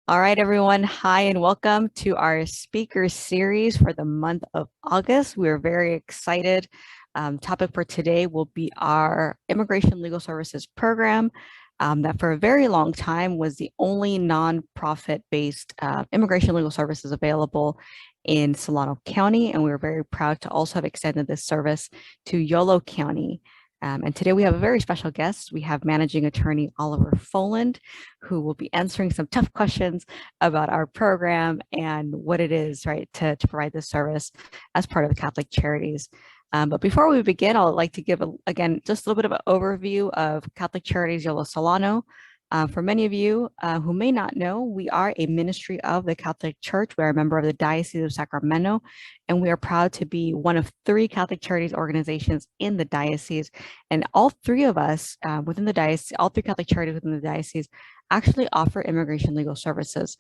All right, everyone. Hi, and welcome to our speaker series for the month of August. We're very excited. Topic for today will be our Immigration Legal Services program that for a very long time was the only nonprofit-based immigration legal services available in Solano County. And we're very proud to also have extended this service to Yolo County. And today we have a very special guest. We have Managing Attorney Oliver Foland, who will be answering some tough questions about our program and what it is, right, to provide this service as part of the Catholic Charities. But before we begin, I'd like to give, again, just a little bit of an overview of Catholic Charities Yolo Solano. For many of you who may not know, we are a ministry of the Catholic Church. We are a member of the Diocese of Sacramento, and we are proud to be one of 3 Catholic Charities organizations in the diocese. And all 3 of us within the diocese, all 3 Catholic Charities within the diocese actually offer immigration legal services.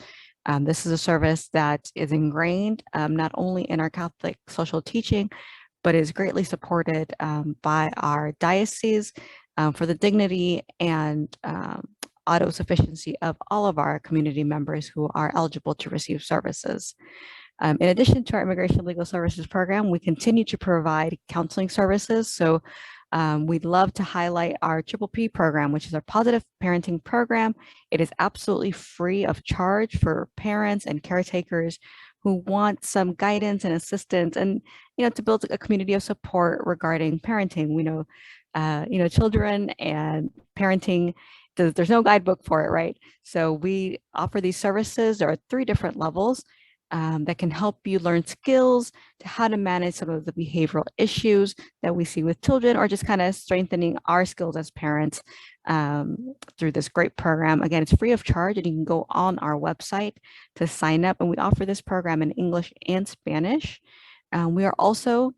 This is a service that is ingrained not only in our Catholic social teaching, but is greatly supported by our diocese for the dignity and autosufficiency of all of our community members who are eligible to receive services. In addition to our immigration legal services program, we continue to provide counseling services. So we'd love to highlight our Triple P program, which is our positive parenting program. It is absolutely free of charge for parents and caretakers who want some guidance and assistance, and to build a community of support regarding parenting. We know, children and parenting. There's no guidebook for it, right? So we offer these services. There are 3 different levels that can help you learn skills to how to manage some of the behavioral issues that we see with children, or just kind of strengthening our skills as parents through this great program. Again, it's free of charge, and you can go on our website to sign up. And we offer this program in English and Spanish. We are also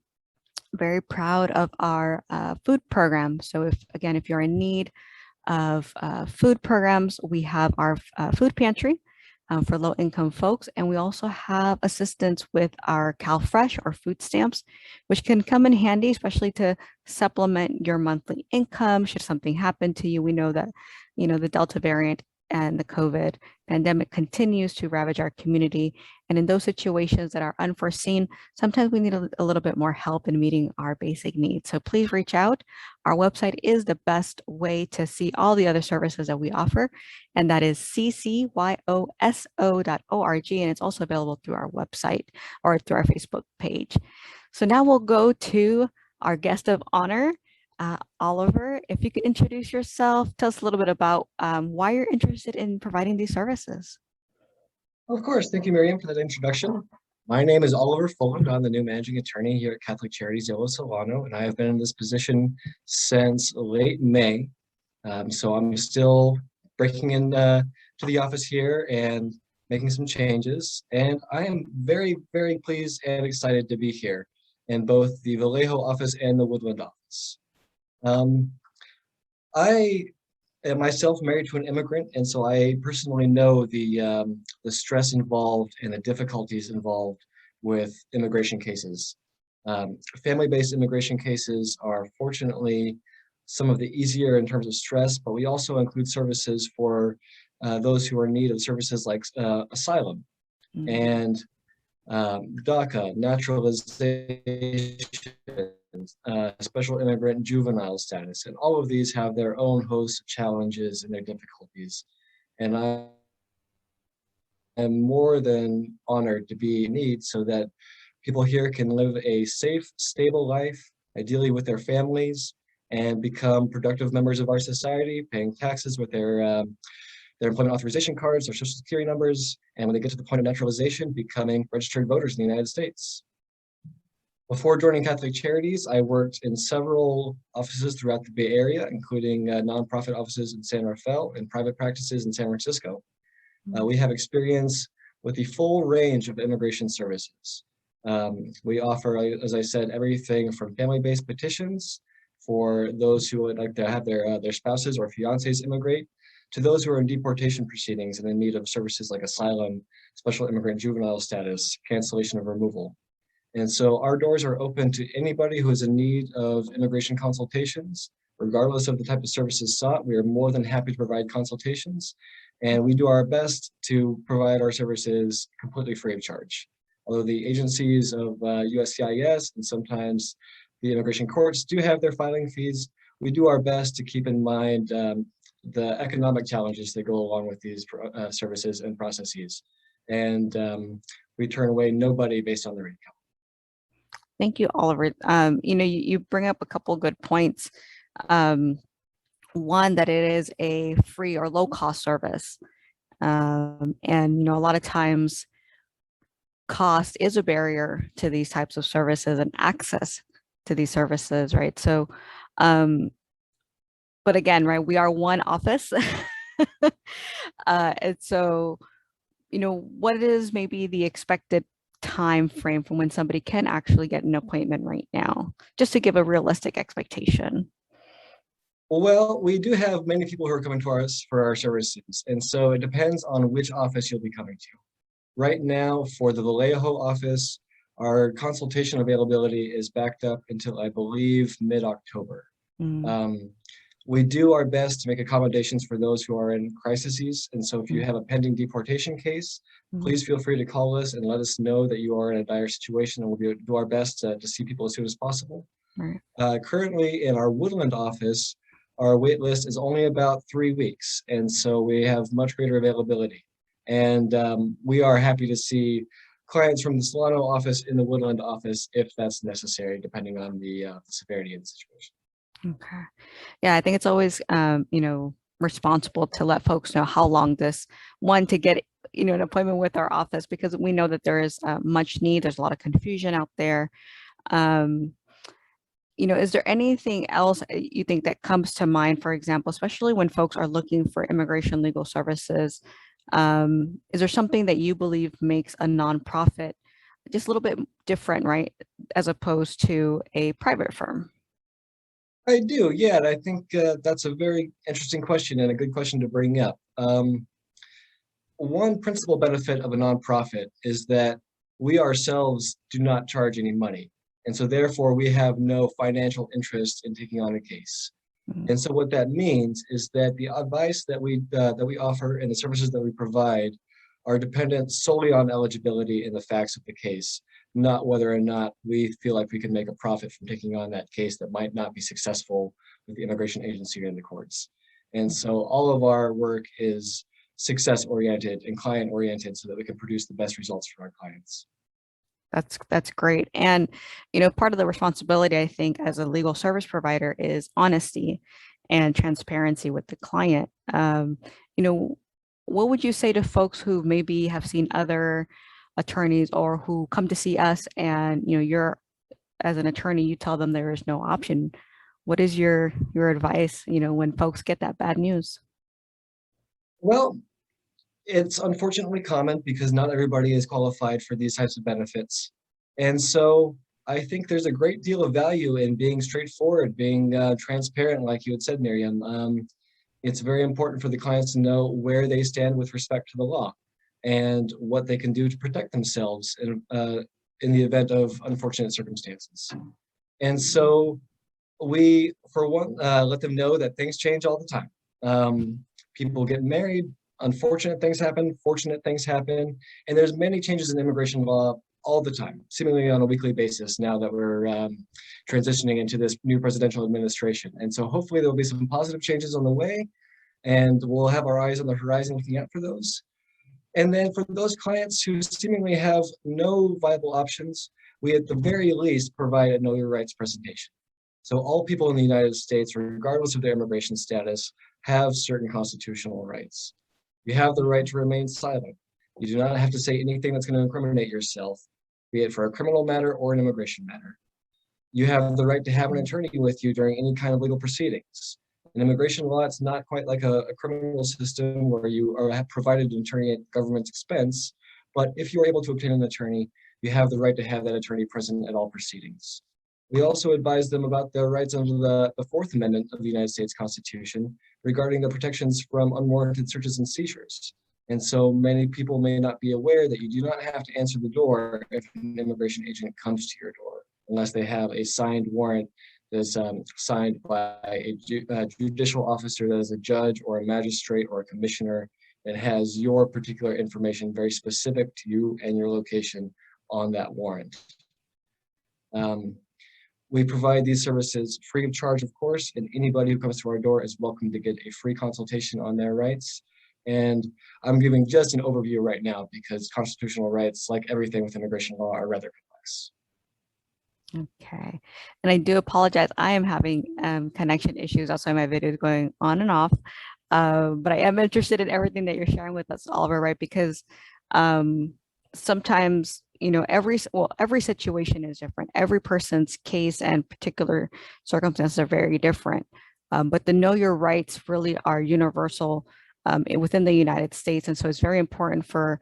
very proud of our food program. So if you're in need of food programs, we have our food pantry for low-income folks. And we also have assistance with our CalFresh or food stamps, which can come in handy, especially to supplement your monthly income should something happen to you. We know that, the Delta variant and the COVID pandemic continues to ravage our community. And in those situations that are unforeseen, sometimes we need a little bit more help in meeting our basic needs. So please reach out. Our website is the best way to see all the other services that we offer, and that is ccyoso.org. And it's also available through our website or through our Facebook page. So now we'll go to our guest of honor, Oliver. If you could introduce yourself, tell us a little bit about why you're interested in providing these services. Of course. Thank you, Miriam, for that introduction. My name is Oliver Foland. I'm the new managing attorney here at Catholic Charities Yolo Solano, and I have been in this position since late May. So I'm still breaking in to the office here and making some changes. And I am very, very pleased and excited to be here in both the Vallejo office and the Woodland office. I am myself married to an immigrant, and so I personally know the stress involved and the difficulties involved with immigration cases. Family-based immigration cases are fortunately some of the easier in terms of stress, but we also include services for those who are in need of services like asylum and DACA, naturalization, special immigrant and juvenile status, and all of these have their own host of challenges and their difficulties. And I am more than honored to be in need so that people here can live a safe, stable life, ideally with their families, and become productive members of our society, paying taxes with their employment authorization cards, their social security numbers, and when they get to the point of naturalization, becoming registered voters in the United States. Before joining Catholic Charities, I worked in several offices throughout the Bay Area, including nonprofit offices in San Rafael and private practices in San Francisco. We have experience with the full range of immigration services. We offer, as I said, everything from family-based petitions for those who would like to have their spouses or fiancés immigrate, to those who are in deportation proceedings and in need of services like asylum, special immigrant juvenile status, cancellation of removal. And so our doors are open to anybody who is in need of immigration consultations, regardless of the type of services sought. We are more than happy to provide consultations. And we do our best to provide our services completely free of charge. Although the agencies of USCIS and sometimes the immigration courts do have their filing fees, we do our best to keep in mind the economic challenges that go along with these services and processes. And we turn away nobody based on their income. Thank you, Oliver. You bring up a couple good points. One, that it is a free or low cost service. And, a lot of times cost is a barrier to these types of services and access to these services, right? So, but again, right, we are one office. And so, what is maybe the expected time frame from when somebody can actually get an appointment right now, just to give a realistic expectation? Well, we do have many people who are coming to us for our services, and so it depends on which office you'll be coming to. Right now, for the Vallejo office, our consultation availability is backed up until, I believe, mid-October. Mm. We do our best to make accommodations for those who are in crises, and so if you have a pending deportation case, please feel free to call us and let us know that you are in a dire situation, and we'll do our best to see people as soon as possible. Right. Currently, in our Woodland office, our wait list is only about 3 weeks, and so we have much greater availability. And we are happy to see clients from the Solano office in the Woodland office if that's necessary, depending on the severity of the situation. Okay. Yeah, I think it's always, responsible to let folks know how long to get, an appointment with our office, because we know that there is much need. There's a lot of confusion out there. Is there anything else you think that comes to mind, for example, especially when folks are looking for immigration legal services? Is there something that you believe makes a nonprofit just a little bit different, right, as opposed to a private firm? I do, yeah, and I think that's a very interesting question and a good question to bring up. One principal benefit of a nonprofit is that we ourselves do not charge any money. And so therefore we have no financial interest in taking on a case. And so what that means is that the advice that we offer and the services that we provide are dependent solely on eligibility and the facts of the case, not whether or not we feel like we can make a profit from taking on that case that might not be successful with the immigration agency or in the courts. And so all of our work is success-oriented and client-oriented so that we can produce the best results for our clients. That's great. And, part of the responsibility, I think, as a legal service provider is honesty and transparency with the client. What would you say to folks who maybe have seen other attorneys or who come to see us and, you're, as an attorney, you tell them there is no option? What is your advice, when folks get that bad news? Well, it's unfortunately common because not everybody is qualified for these types of benefits. And so I think there's a great deal of value in being straightforward, being transparent, like you had said, Miriam. It's very important for the clients to know where they stand with respect to the law and what they can do to protect themselves in the event of unfortunate circumstances. And so we, for one, let them know that things change all the time. People get married, unfortunate things happen, fortunate things happen, and there's many changes in immigration law all the time, seemingly on a weekly basis now that we're transitioning into this new presidential administration. And so hopefully there'll be some positive changes on the way, and we'll have our eyes on the horizon looking out for those. And then for those clients who seemingly have no viable options, we at the very least provide a Know Your Rights presentation. So all people in the United States, regardless of their immigration status, have certain constitutional rights. You have the right to remain silent. You do not have to say anything that's going to incriminate yourself, be it for a criminal matter or an immigration matter. You have the right to have an attorney with you during any kind of legal proceedings. In immigration law, it's not quite like a criminal system where you are provided an attorney at government's expense, but if you're able to obtain an attorney, you have the right to have that attorney present at all proceedings. We also advise them about their rights under the Fourth Amendment of the United States Constitution regarding the protections from unwarranted searches and seizures. And so many people may not be aware that you do not have to answer the door if an immigration agent comes to your door, unless they have a signed warrant that's signed by a judicial officer that is a judge or a magistrate or a commissioner It has your particular information very specific to you and your location on that warrant. We provide these services free of charge, of course, and anybody who comes to our door is welcome to get a free consultation on their rights. And I'm giving just an overview right now because constitutional rights, like everything with immigration law, are rather complex. Okay. And I do apologize. I am having connection issues. That's why my video is going on and off. But I am interested in everything that you're sharing with us, Oliver, right? Because sometimes, every situation is different. Every person's case and particular circumstances are very different. But the know your rights really are universal within the United States. And so it's very important for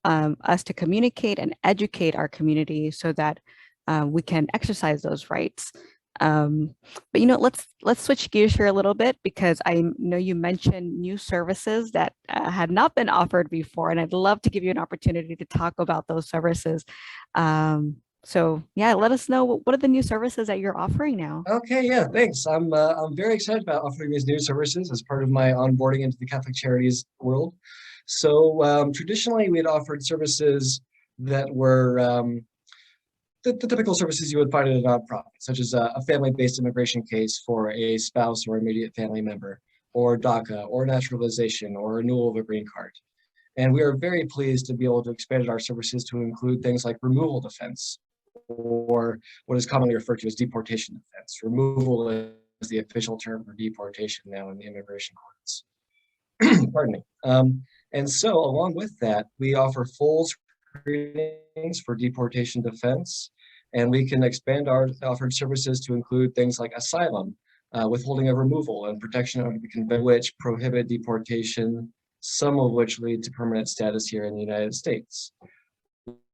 us to communicate and educate our community so that we can exercise those rights. But let's switch gears here a little bit because I know you mentioned new services that had not been offered before, and I'd love to give you an opportunity to talk about those services. So yeah, let us know what are the new services that you're offering now. Okay, yeah, thanks. I'm very excited about offering these new services as part of my onboarding into the Catholic Charities world. So traditionally, we had offered services that were the typical services you would find in a nonprofit, such as a family-based immigration case for a spouse or immediate family member, or DACA, or naturalization, or renewal of a green card. And we are very pleased to be able to expand our services to include things like removal defense, or what is commonly referred to as deportation defense. Removal is the official term for deportation now in the immigration courts. Pardon me. And so along with that, we offer full screenings for deportation defense, and we can expand our offered services to include things like asylum, withholding of removal, and protection under the convention, which prohibit deportation, some of which lead to permanent status here in the United States.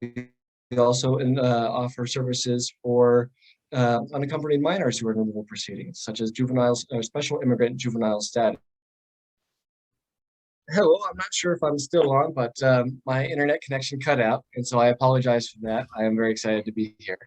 We also offer services for unaccompanied minors who are in removal proceedings, such as juveniles, special immigrant juvenile status. Hello, I'm not sure if I'm still on, but my internet connection cut out, and so I apologize for that. I am very excited to be here.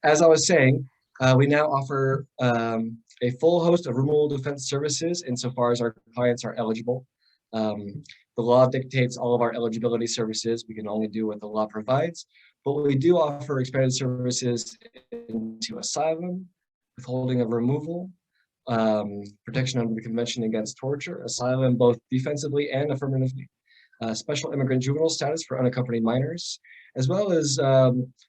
As I was saying, we now offer a full host of removal defense services insofar as our clients are eligible. The law dictates all of our eligibility services. We can only do what the law provides, but we do offer expanded services into asylum, withholding of removal, protection under the Convention Against Torture, asylum both defensively and affirmatively, special immigrant juvenile status for unaccompanied minors, as well as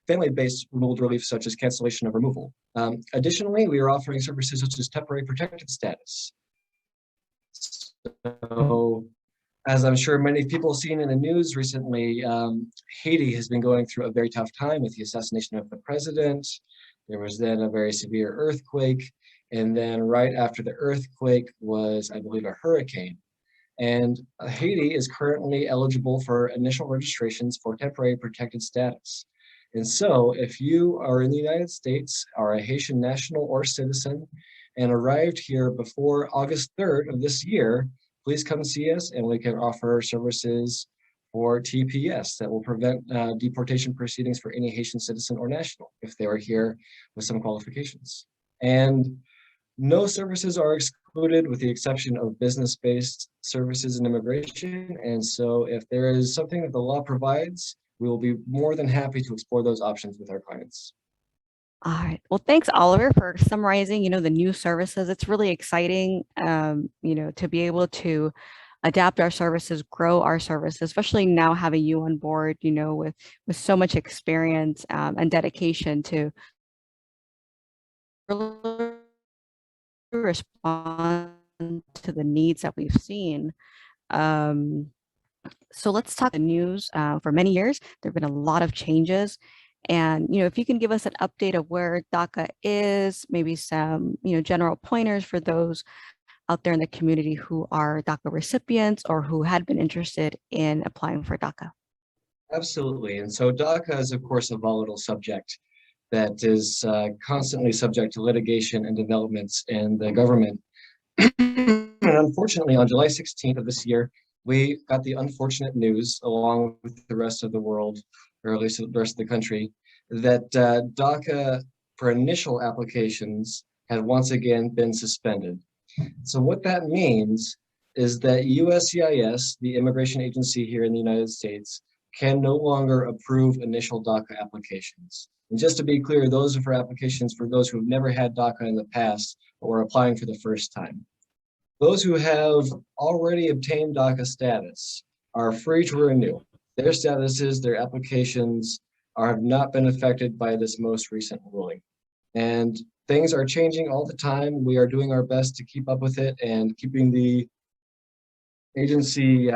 family-based removal relief such as cancellation of removal. Additionally, we are offering services such as temporary protected status. So, as I'm sure many people have seen in the news recently, Haiti has been going through a very tough time with the assassination of the president. There was then a very severe earthquake. And then right after the earthquake was, I believe, a hurricane. And Haiti is currently eligible for initial registrations for temporary protected status. And so if you are in the United States, are a Haitian national or citizen, and arrived here before August 3rd of this year, please come see us and we can offer services for TPS that will prevent deportation proceedings for any Haitian citizen or national if they are here with some qualifications. And no services are excluded with the exception of business-based services and immigration. And so if there is something that the law provides, we will be more than happy to explore those options with our clients. All right. Well, thanks, Oliver, for summarizing, the new services. It's really exciting, to be able to adapt our services, grow our services, especially now having you on board, with so much experience and dedication to really respond to the needs that we've seen. So let's talk the news. For many years, there have been a lot of changes. And, if you can give us an update of where DACA is, maybe some, general pointers for those out there in the community who are DACA recipients or who had been interested in applying for DACA. Absolutely. And so DACA is, of course, a volatile subject that is constantly subject to litigation and developments in the government. And unfortunately, on July 16th of this year, we got the unfortunate news, along with the rest of the world, or at least the rest of the country, that DACA for initial applications had once again been suspended. So what that means is that USCIS, the immigration agency here in the United States, can no longer approve initial DACA applications. And just to be clear, those are for applications for those who have never had DACA in the past or are applying for the first time. Those who have already obtained DACA status are free to renew. Their statuses, their applications have not been affected by this most recent ruling. And things are changing all the time. We are doing our best to keep up with it and keeping the agency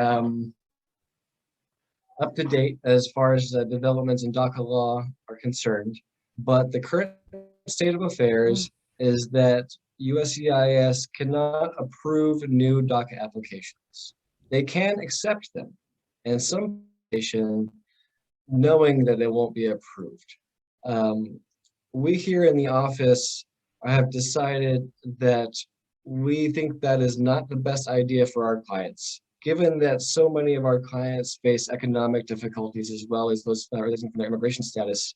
up to date as far as developments in DACA law are concerned. But the current state of affairs is that USCIS cannot approve new DACA applications. They can accept them, and some application knowing that they won't be approved. We here in the office have decided that we think that is not the best idea for our clients, given that so many of our clients face economic difficulties as well as those arising from their immigration status.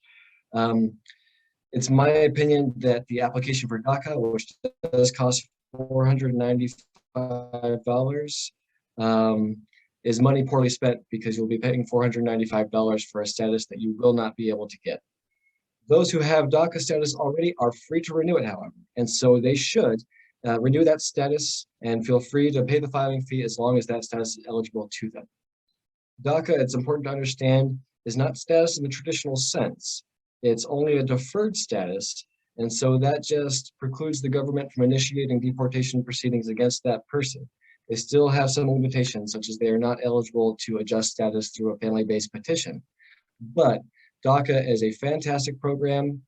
It's my opinion that the application for DACA, which does cost $495, is money poorly spent because you'll be paying $495 for a status that you will not be able to get. Those who have DACA status already are free to renew it, however, and so they should renew that status and feel free to pay the filing fee as long as that status is eligible to them. DACA, it's important to understand, is not status in the traditional sense. It's only a deferred status, and so that just precludes the government from initiating deportation proceedings against that person. They still have some limitations, such as they are not eligible to adjust status through a family-based petition. But DACA is a fantastic program.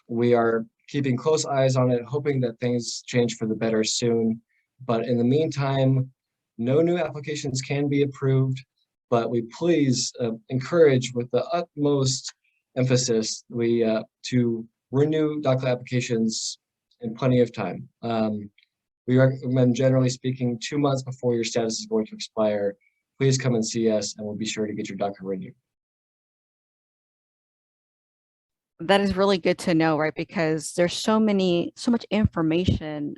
We are keeping close eyes on it, hoping that things change for the better soon. But in the meantime, no new applications can be approved, but we please encourage with the utmost emphasis to renew DACA applications in plenty of time. We recommend, generally speaking, 2 months before your status is going to expire. Please come and see us, and we'll be sure to get your DACA renewed. That is really good to know, right? Because there's so much information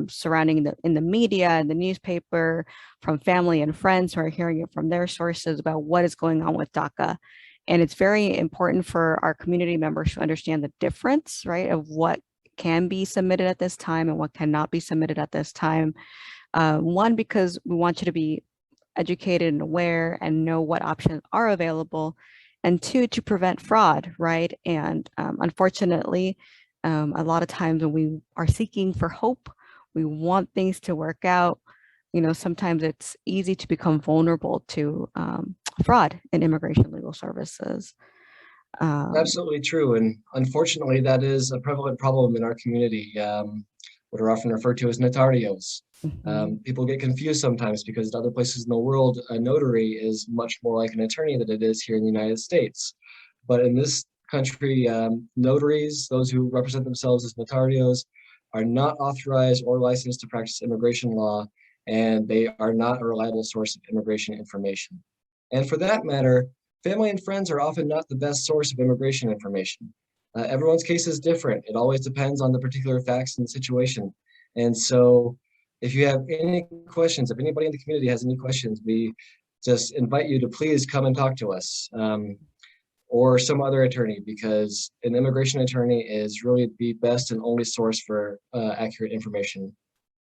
surrounding in the media and the newspaper from family and friends who are hearing it from their sources about what is going on with DACA. And it's very important for our community members to understand the difference, right, of what can be submitted at this time and what cannot be submitted at this time. One, because we want you to be educated and aware and know what options are available. And two, to prevent fraud, right? And unfortunately, a lot of times when we are seeking for hope, we want things to work out, sometimes it's easy to become vulnerable to fraud in immigration legal services. Absolutely true. And unfortunately, that is a prevalent problem in our community, what are often referred to as notarios. People get confused sometimes because in other places in the world, a notary is much more like an attorney than it is here in the United States. But in this country, notaries, those who represent themselves as notarios, are not authorized or licensed to practice immigration law, and they are not a reliable source of immigration information. And for that matter, family and friends are often not the best source of immigration information. Everyone's case is different. It always depends on the particular facts and the situation. And so if you have any questions, if anybody in the community has any questions, we just invite you to please come and talk to us or some other attorney, because an immigration attorney is really the best and only source for accurate information,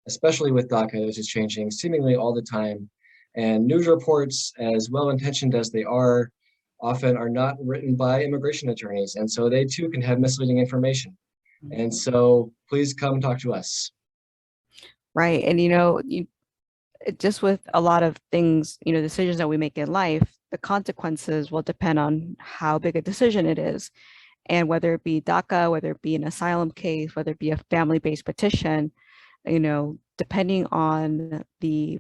especially with DACA, which is changing seemingly all the time. And news reports, as well-intentioned as they are, often are not written by immigration attorneys. And so they too can have misleading information. And so please come talk to us. Right. And, just with a lot of things, decisions that we make in life, the consequences will depend on how big a decision it is. And whether it be DACA, whether it be an asylum case, whether it be a family-based petition, depending on the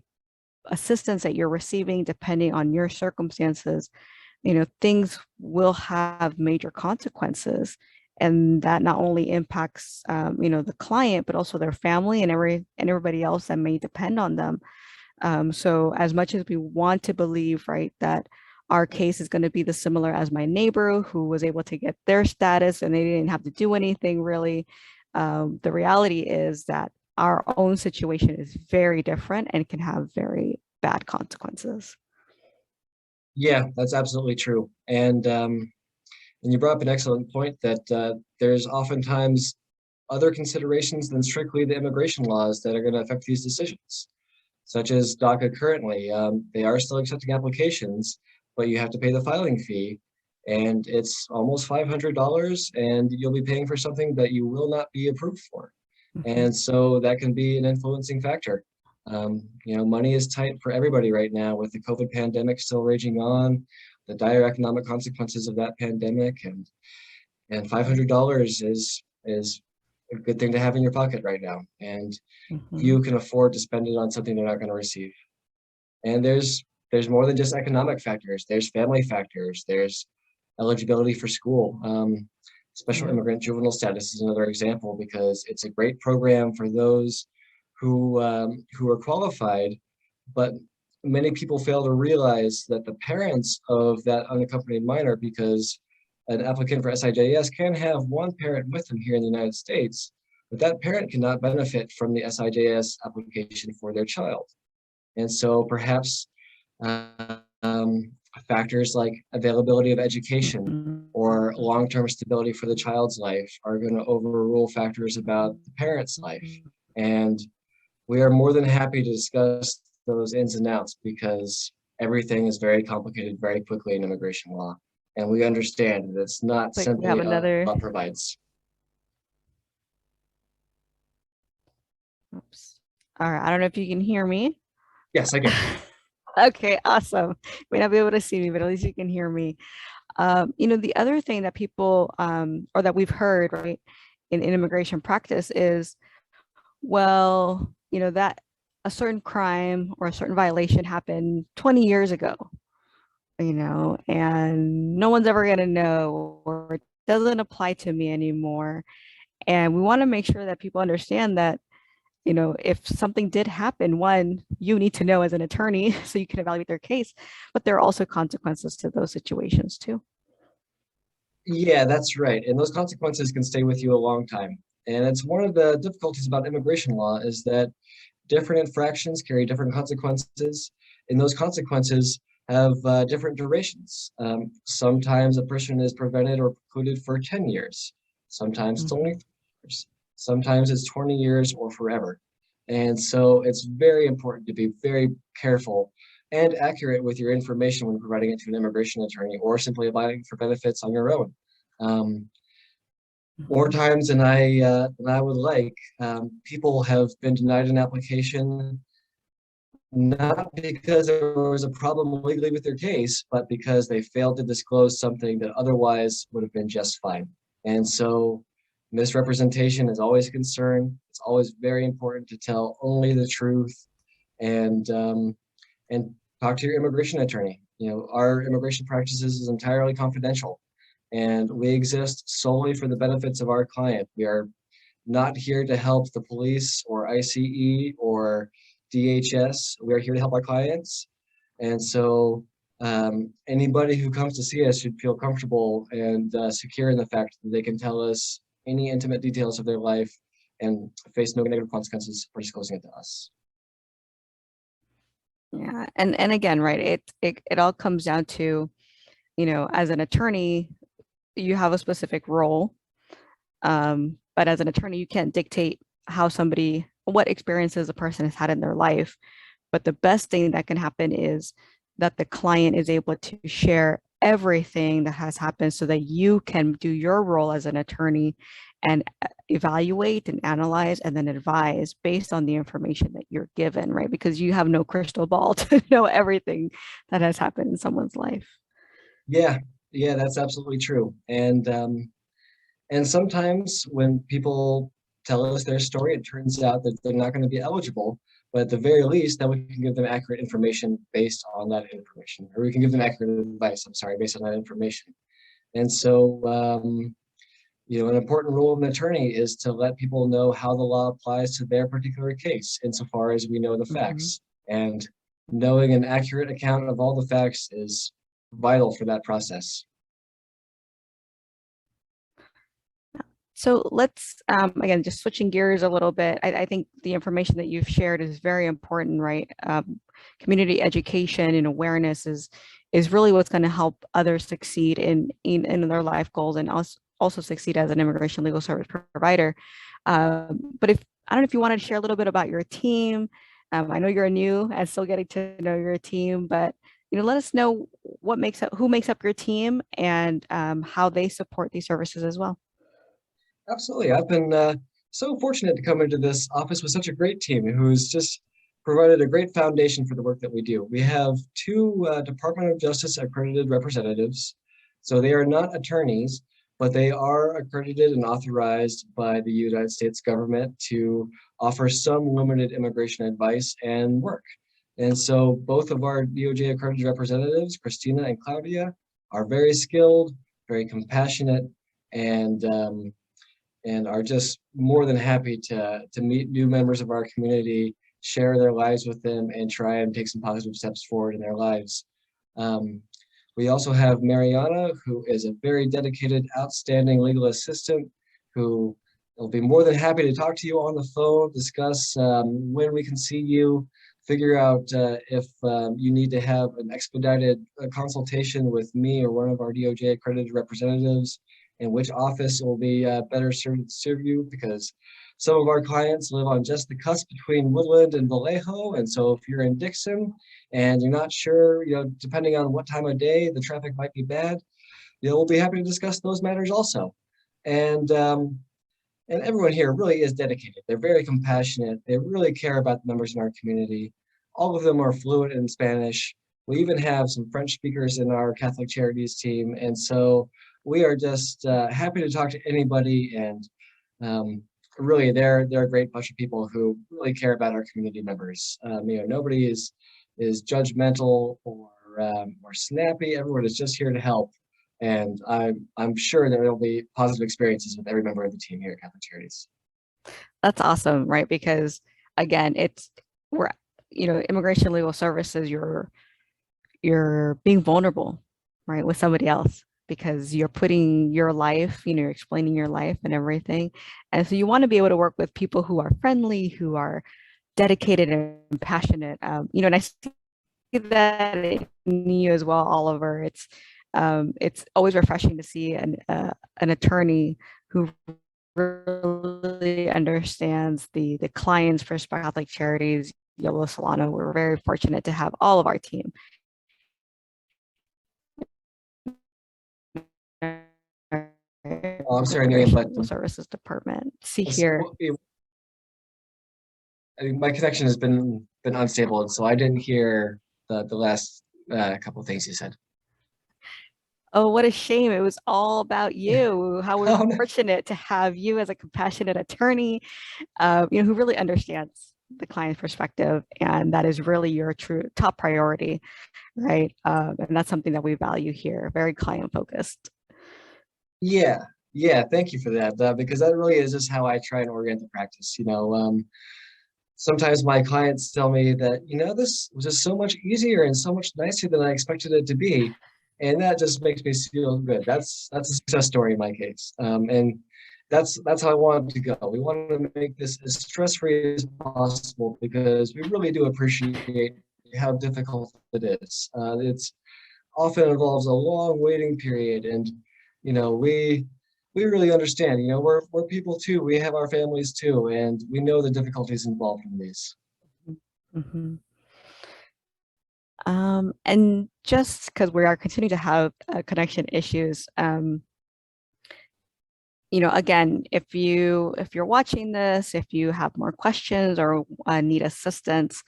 assistance that you're receiving, depending on your circumstances, things will have major consequences. And that not only impacts, the client, but also their family and everybody else that may depend on them. So as much as we want to believe, right, that our case is going to be the similar as my neighbor who was able to get their status and they didn't have to do anything really, the reality is that our own situation is very different and can have very bad consequences. Yeah, that's absolutely true. And you brought up an excellent point that there's oftentimes other considerations than strictly the immigration laws that are going to affect these decisions, such as DACA currently. They are still accepting applications, but you have to pay the filing fee, and it's almost $500, and you'll be paying for something that you will not be approved for. Mhm. And so that can be an influencing factor. Money is tight for everybody right now with the COVID pandemic still raging on, the dire economic consequences of that pandemic, and $500 is a good thing to have in your pocket right now. And Mhm. few can afford to spend it on something they're not going to receive. And there's more than just economic factors. There's family factors. There's eligibility for school. Special Yeah. immigrant juvenile status is another example because it's a great program for those who are qualified, but many people fail to realize that the parents of that unaccompanied minor, because an applicant for SIJS can have one parent with them here in the United States, but that parent cannot benefit from the SIJS application for their child. And so perhaps um, factors like availability of education Mhm. or long-term stability for the child's life are going to overrule factors about the parent's life. And we are more than happy to discuss those ins and outs because everything is very complicated very quickly in immigration law. And we understand that it's not Like we have simply another, provides. oops. All right, I don't know if you can hear me. Yes, I can. Okay, awesome. You may not be able to see me, but at least you can hear me. The other thing that people or that we've heard, right, in immigration practice is, well, that a certain crime or a certain violation happened 20 years ago, and no one's ever going to know, or it doesn't apply to me anymore. And we want to make sure that people understand that, if something did happen, one, you need to know as an attorney so you can evaluate their case, but there are also consequences to those situations too. Yeah, that's right. And those consequences can stay with you a long time. And it's one of the difficulties about immigration law is that different infractions carry different consequences, and those consequences have different durations. Sometimes a person is prevented or precluded for 10 years. Sometimes it's only Mhm. 3 years. Sometimes it's 20 years or forever. And so it's very important to be very careful and accurate with your information when providing it to an immigration attorney or simply applying for benefits on your own. Um, More Mhm. times than I would like, people have been denied an application not because there was a problem legally with their case, but because they failed to disclose something that otherwise would have been just fine. And so misrepresentation is always a concern. It's always very important to tell only the truth and and talk to your immigration attorney. Our immigration practices is entirely confidential, and we exist solely for the benefits of our client. We are not here to help the police or ICE or DHS. We are here to help our clients. And so anybody who comes to see us should feel comfortable and secure in the fact that they can tell us any intimate details of their life and face no negative consequences for disclosing it to us. Yeah, and again, right, it all comes down to, as an attorney, you have a specific role, but as an attorney, you can't dictate what experiences a person has had in their life. But the best thing that can happen is that the client is able to share everything that has happened so that you can do your role as an attorney and evaluate and analyze and then advise based on the information that you're given, right? Because you have no crystal ball to know everything that has happened in someone's life. Yeah, yeah, that's absolutely true. And sometimes when people tell us their story, it turns out that they're not going to be eligible. But at the very least, that we can give them accurate information based on that information, or we can give them accurate advice, I'm sorry, based on that information. And so, an important role of an attorney is to let people know how the law applies to their particular case, insofar as we know the Mhm. facts. And knowing an accurate account of all the facts is vital for that process. So let's, again, just switching gears a little bit. I think the information that you've shared is very important, right? Community education and awareness is really what's going to help others succeed in their life goals, and also succeed as an immigration legal service provider. But if I don't know if you wanted to share a little bit about your team. I know you're new and still getting to know your team, but let us know who makes up your team, and how they support these services as well. Absolutely. I've been so fortunate to come into this office with such a great team who's just provided a great foundation for the work that we do. We have two Department of Justice accredited representatives. So they are not attorneys, but they are accredited and authorized by the United States government to offer some limited immigration advice and work. And so both of our DOJ accredited representatives, Christina and Claudia, are very skilled, very compassionate, and are just more than happy to meet new members of our community, share their lives with them, and try and take some positive steps forward in their lives. We also have Mariana, who is a very dedicated, outstanding legal assistant who will be more than happy to talk to you on the phone, discuss when we can see you, figure out if you need to have an expedited consultation with me or one of our DOJ accredited representatives, and which office will be better served to serve you, because some of our clients live on just the cusp between Woodland and Vallejo. And so if you're in Dixon and you're not sure, depending on what time of day the traffic might be bad, we'll be happy to discuss those matters also. And everyone here really is dedicated. They're very compassionate. They really care about the members in our community. All of them are fluent in Spanish. We even have some French speakers in our Catholic Charities team. And so we are just happy to talk to anybody, and really they're a great bunch of people who really care about our community members. Nobody is judgmental or snappy. Everyone is just here to help, and I'm sure there will be positive experiences with every member of the team here at Catholic Charities. That's awesome, right? Because again, we're immigration legal services. You're being vulnerable, right, with somebody else, because you're putting your life, you're explaining your life and everything. And so you want to be able to work with people who are friendly, who are dedicated and passionate. And I see that in you as well, Oliver. It's always refreshing to see an attorney who really understands the client's perspective. Catholic Charities, Yolo Solano, we're very fortunate to have all of our team. Oh, I'm sorry, Miriam, but the services department. See here. My connection has been unstable, and so I didn't hear the last couple of things you said. Oh, what a shame. It was all about you. How we're fortunate to have you as a compassionate attorney, who really understands the client's perspective, and that is really your true top priority, right? And that's something that we value here, very client focused. Yeah, thank you for that, because that really is just how I try and orient the practice. Sometimes my clients tell me that, this was just so much easier and so much nicer than I expected it to be. And that just makes me feel good. That's a success story in my case. And that's how I want it to go. We want to make this as stress-free as possible, because we really do appreciate how difficult it is. It's often involves a long waiting period, and we really understand. We're people too. We have our families too, and we know the difficulties involved in these. Mm-hmm. And just because we are continuing to have connection issues, again, if you're watching this, if you have more questions or need assistance,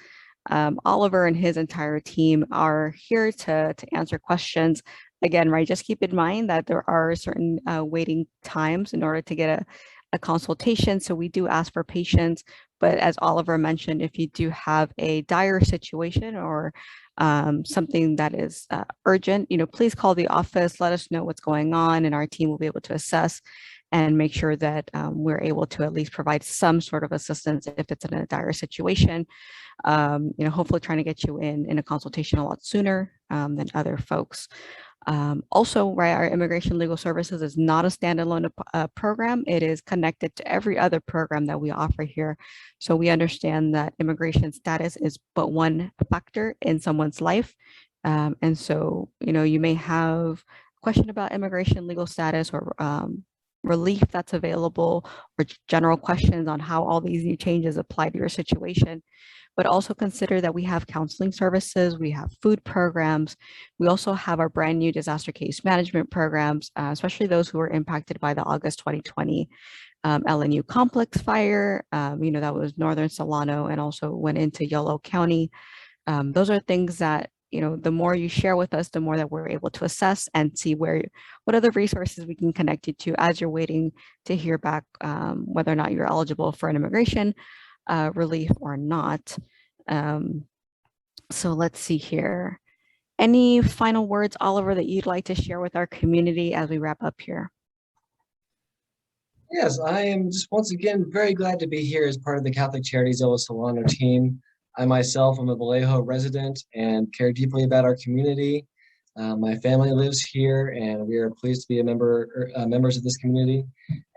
Oliver and his entire team are here to answer questions. Again, right, just keep in mind that there are certain waiting times in order to get a consultation. So we do ask for patience, but as Oliver mentioned, if you do have a dire situation or something that is urgent, please call the office, let us know what's going on, and our team will be able to assess and make sure that we're able to at least provide some sort of assistance if it's in a dire situation. Hopefully trying to get you in a consultation a lot sooner than other folks. Also, right, our Immigration Legal Services is not a standalone program. It is connected to every other program that we offer here. So we understand that immigration status is but one factor in someone's life. And so, you may have a question about immigration legal status or relief that's available, or general questions on how all these new changes apply to your situation. But also consider that we have counseling services, we have food programs, we also have our brand new disaster case management programs, especially those who were impacted by the August 2020 LNU complex fire. That was Northern Solano and also went into Yolo County. Those are things that, the more you share with us, the more that we're able to assess and see what other resources we can connect you to as you're waiting to hear back whether or not you're eligible for an immigration relief or not. So let's see here. Any final words, Oliver, that you'd like to share with our community as we wrap up here? Yes, I am just once again very glad to be here as part of the Catholic Charities Yolo Solano team. I myself am a Vallejo resident and care deeply about our community. My family lives here, and we are pleased to be members of this community.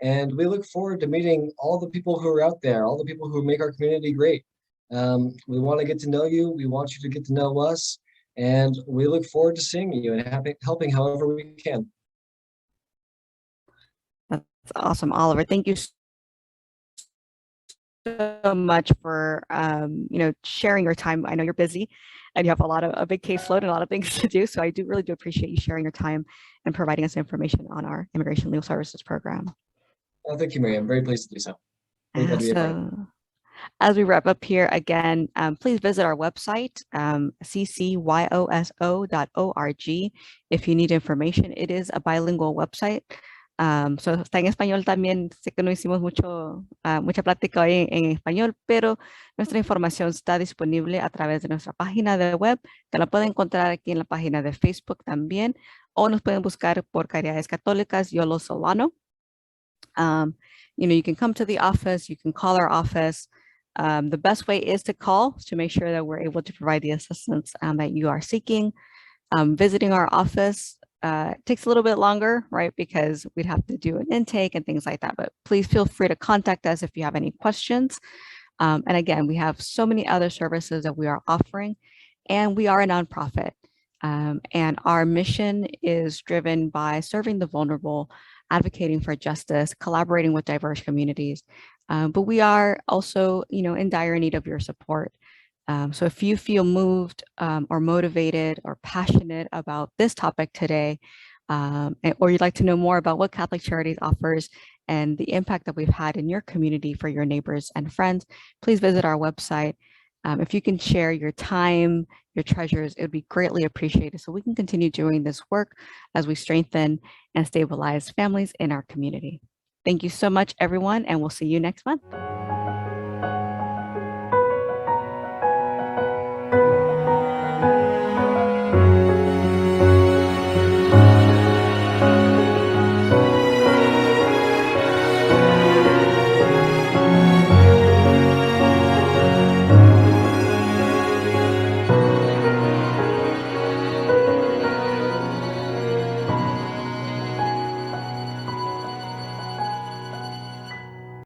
And we look forward to meeting all the people who are out there, all the people who make our community great. We want to get to know you. We want you to get to know us, and we look forward to seeing you and helping however we can. That's awesome, Oliver. Thank you so much for sharing your time. I know you're busy and you have a big caseload and a lot of things to do. So I really do appreciate you sharing your time and providing us information on our Immigration Legal Services program. Oh, thank you, Mary. I'm very pleased to do so. Very glad to be a part of it. As we wrap up here again, please visit our website, ccyoso.org, if you need information. It is a bilingual website. So está en español también. Sé que no hicimos mucha plática hoy en español, pero nuestra información está disponible a través de nuestra página de web, que la pueden encontrar aquí en la página de Facebook también, o nos pueden buscar por Caridades Católicas Yolo Solano. You can come to the office, you can call our office. The best way is to call to make sure that we're able to provide the assistance that you are seeking. Visiting our office takes a little bit longer, right? Because we'd have to do an intake and things like that, but please feel free to contact us if you have any questions. And again, we have so many other services that we are offering, and we are a nonprofit. And our mission is driven by serving the vulnerable, advocating for justice, collaborating with diverse communities. But we are also, in dire need of your support. So if you feel moved or motivated or passionate about this topic today, or you'd like to know more about what Catholic Charities offers and the impact that we've had in your community for your neighbors and friends, please visit our website. If you can share your time, your treasures, it would be greatly appreciated so we can continue doing this work as we strengthen and stabilize families in our community. Thank you so much, everyone, and we'll see you next month.